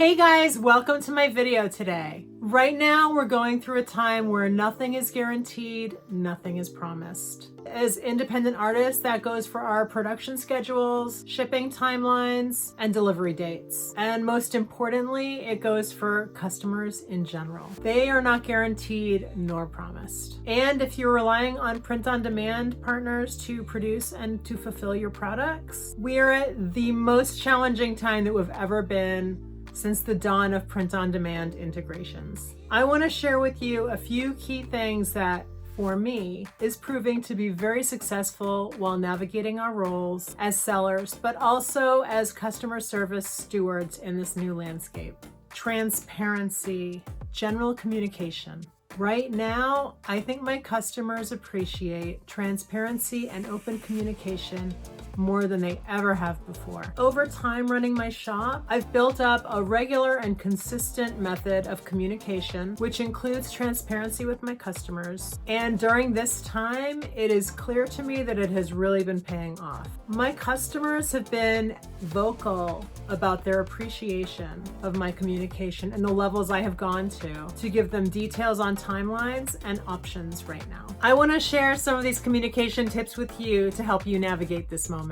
Hey guys, welcome to my video today. Right now, we're going through a time where nothing is guaranteed, nothing is promised. As independent artists, that goes for our production schedules, shipping timelines, and delivery dates. And most importantly, it goes for customers in general. They are not guaranteed nor promised. And if you're relying on print-on-demand partners to produce and to fulfill your products, we are at the most challenging time that we've ever been since the dawn of print-on-demand integrations. I want to share with you a few key things that, for me, is proving to be very successful while navigating our roles as sellers, but also as customer service stewards in this new landscape. Transparency, general communication. Right now, I think my customers appreciate transparency and open communication more than they ever have before. Over time running my shop, I've built up a regular and consistent method of communication, which includes transparency with my customers. And during this time, it is clear to me that it has really been paying off. My customers have been vocal about their appreciation of my communication and the levels I have gone to give them details on timelines and options right now. I want to share some of these communication tips with you to help you navigate this moment.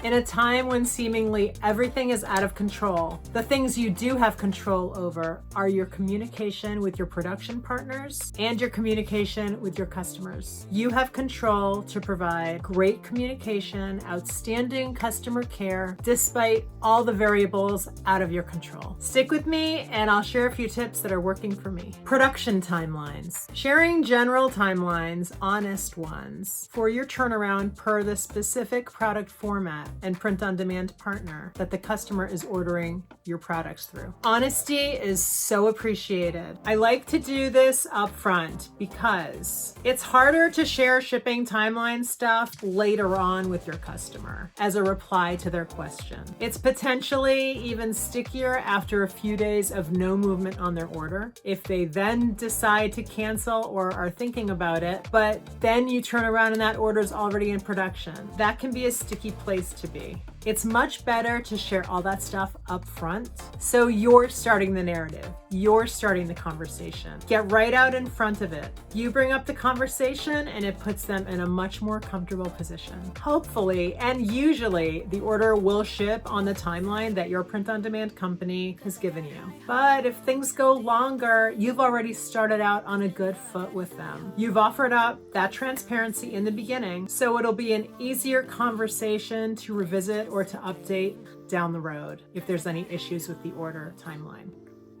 In a time when seemingly everything is out of control, the things you do have control over are your communication with your production partners and your communication with your customers. You have control to provide great communication, outstanding customer care, despite all the variables out of your control. Stick with me and I'll share a few tips that are working for me. Production timelines. Sharing general timelines, honest ones, for your turnaround per the specific product format and print-on-demand partner that the customer is ordering your products through. Honesty is so appreciated. I like to do this up front because it's harder to share shipping timeline stuff later on with your customer as a reply to their question. It's potentially even stickier after a few days of no movement on their order. If they then decide to cancel or are thinking about it, but then you turn around and that order is already in production, that can be a sticky place to be. It's much better to share all that stuff up front. So you're starting the narrative. You're starting the conversation. Get right out in front of it. You bring up the conversation and it puts them in a much more comfortable position. Hopefully, and usually, the order will ship on the timeline that your print-on-demand company has given you. But if things go longer, you've already started out on a good foot with them. You've offered up that transparency in the beginning, so it'll be an easier conversation to revisit or to update down the road if there's any issues with the order timeline.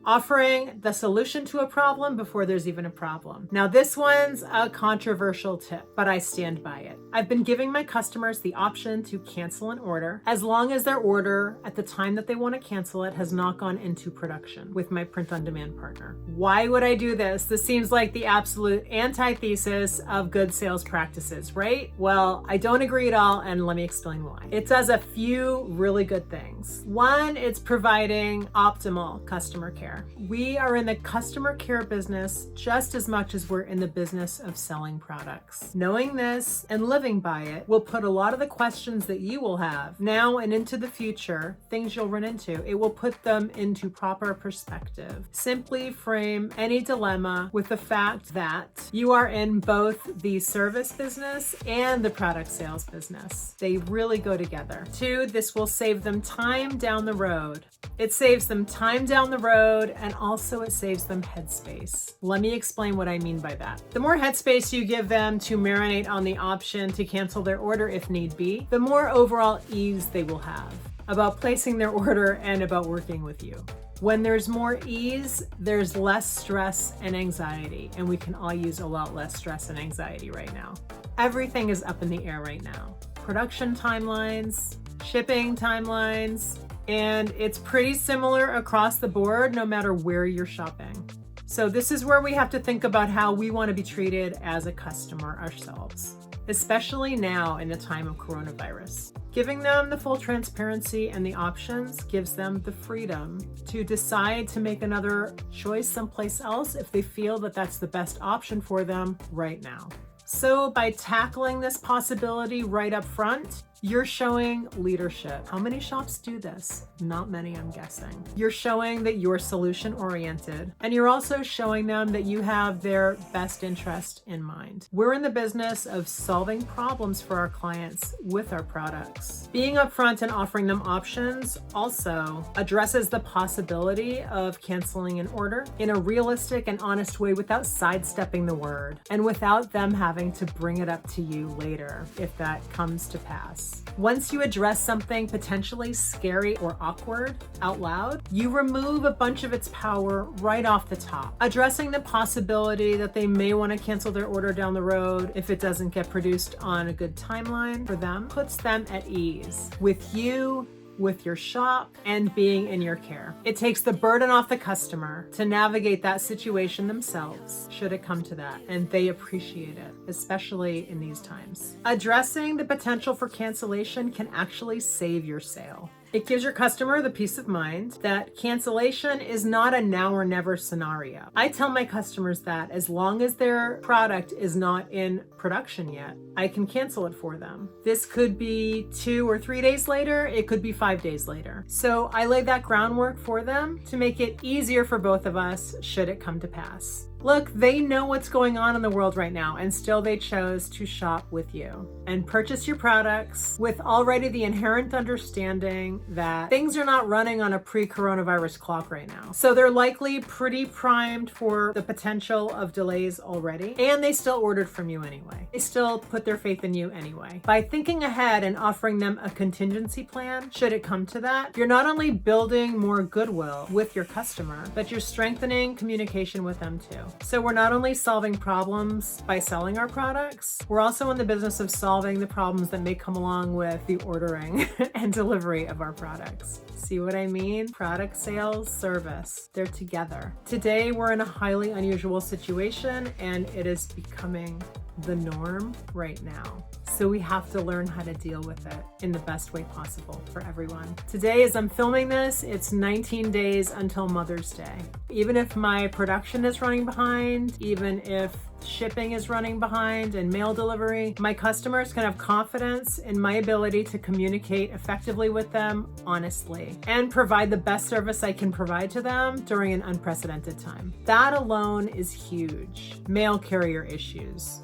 Offering the solution to a problem before there's even a problem. Now this one's a controversial tip, but I stand by it. I've been giving my customers the option to cancel an order as long as their order at the time that they want to cancel it has not gone into production with my print-on-demand partner. Why would I do this? This seems like the absolute antithesis of good sales practices, right? Well, I don't agree at all, and let me explain why. It does a few really good things. One, it's providing optimal customer care. We are in the customer care business just as much as we're in the business of selling products. Knowing this and living by it will put a lot of the questions that you will have now and into the future, things you'll run into, it will put them into proper perspective. Simply frame any dilemma with the fact that you are in both the service business and the product sales business. They really go together. Two, this will save them time down the road. It saves them time down the road, and also it saves them headspace. Let me explain what I mean by that. The more headspace you give them to marinate on the option to cancel their order if need be, the more overall ease they will have about placing their order and about working with you. When there's more ease, there's less stress and anxiety, and we can all use a lot less stress and anxiety right now. Everything is up in the air right now. Production timelines, shipping timelines, and it's pretty similar across the board no matter where you're shopping. So this is where we have to think about how we want to be treated as a customer ourselves, especially now in a time of coronavirus. Giving them the full transparency and the options gives them the freedom to decide to make another choice someplace else if they feel that that's the best option for them right now. So by tackling this possibility right up front, You're showing leadership. How many shops do this? Not many, I'm guessing. You're showing that you're solution oriented, and you're also showing them that you have their best interest in mind. We're in the business of solving problems for our clients with our products. Being upfront and offering them options also addresses the possibility of canceling an order in a realistic and honest way without sidestepping the word and without them having to bring it up to you later if that comes to pass. Once you address something potentially scary or awkward out loud, you remove a bunch of its power right off the top. Addressing the possibility that they may want to cancel their order down the road if it doesn't get produced on a good timeline for them puts them at ease with you, with your shop, and being in your care. It takes the burden off the customer to navigate that situation themselves, should it come to that, and they appreciate it, especially in these times. Addressing the potential for cancellation can actually save your sale. It gives your customer the peace of mind that cancellation is not a now or never scenario. I tell my customers that as long as their product is not in production yet, I can cancel it for them. This could be 2 or 3 days later, it could be 5 days later. So I lay that groundwork for them to make it easier for both of us should it come to pass. Look, they know what's going on in the world right now, and still they chose to shop with you and purchase your products with already the inherent understanding that things are not running on a pre-coronavirus clock right now. So they're likely pretty primed for the potential of delays already, and they still ordered from you anyway. They still put their faith in you anyway. By thinking ahead and offering them a contingency plan, should it come to that, you're not only building more goodwill with your customer, but you're strengthening communication with them too. So we're not only solving problems by selling our products, we're also in the business of solving the problems that may come along with the ordering and delivery of our products. See what I mean? Product, sales, service, they're together. Today, we're in a highly unusual situation, and it is becoming the norm right now. So we have to learn how to deal with it in the best way possible for everyone. Today, as I'm filming this, it's 19 days until Mother's Day. Even if my production is running behind, even if shipping is running behind and mail delivery, my customers can have confidence in my ability to communicate effectively with them honestly and provide the best service I can provide to them during an unprecedented time. That alone is huge. Mail carrier issues.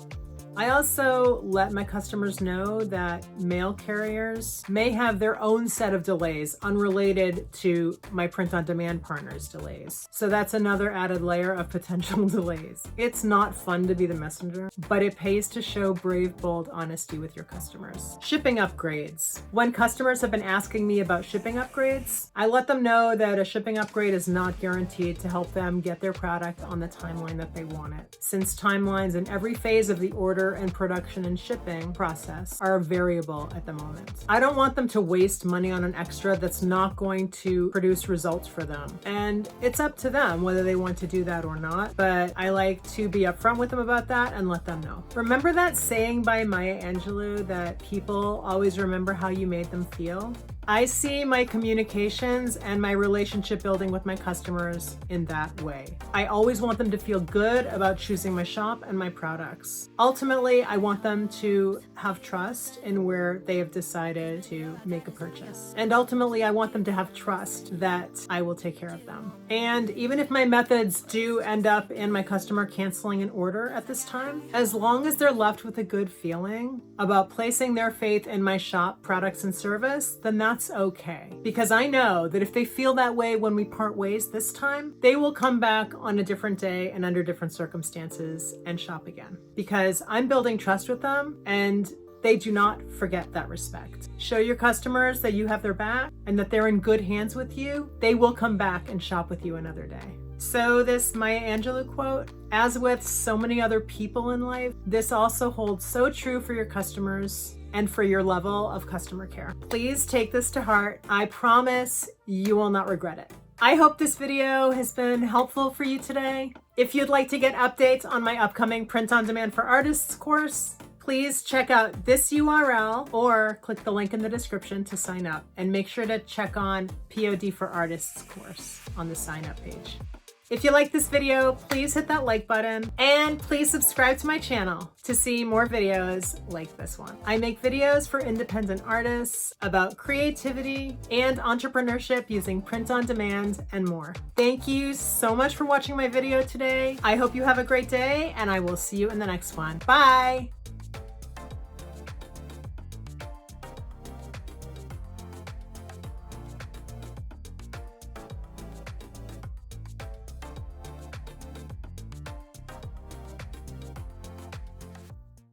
I also let my customers know that mail carriers may have their own set of delays unrelated to my print-on-demand partners' delays. So that's another added layer of potential delays. It's not fun to be the messenger, but it pays to show brave, bold honesty with your customers. Shipping upgrades. When customers have been asking me about shipping upgrades, I let them know that a shipping upgrade is not guaranteed to help them get their product on the timeline that they want it, since timelines in every phase of the order and production and shipping process are variable at the moment. I don't want them to waste money on an extra that's not going to produce results for them. And it's up to them whether they want to do that or not, but I like to be upfront with them about that and let them know. Remember that saying by Maya Angelou that people always remember how you made them feel? I see my communications and my relationship building with my customers in that way. I always want them to feel good about choosing my shop and my products. Ultimately, I want them to have trust in where they have decided to make a purchase. And ultimately, I want them to have trust that I will take care of them. And even if my methods do end up in my customer canceling an order at this time, as long as they're left with a good feeling about placing their faith in my shop, products, and service, then that's okay. Because I know that if they feel that way when we part ways this time, they will come back on a different day and under different circumstances and shop again. Because I'm building trust with them, and they do not forget that respect. Show your customers that you have their back and that they're in good hands with you. They will come back and shop with you another day. So this Maya Angelou quote, as with so many other people in life, this also holds so true for your customers and for your level of customer care. Please take this to heart. I promise you will not regret it. I hope this video has been helpful for you today. If you'd like to get updates on my upcoming Print on Demand for Artists course, please check out this URL or click the link in the description to sign up, and make sure to check on P.O.D for Artists course on the sign up page. If you like this video, please hit that like button and please subscribe to my channel to see more videos like this one. I make videos for independent artists about creativity and entrepreneurship using print on demand and more. Thank you so much for watching my video today. I hope you have a great day and I will see you in the next one. Bye.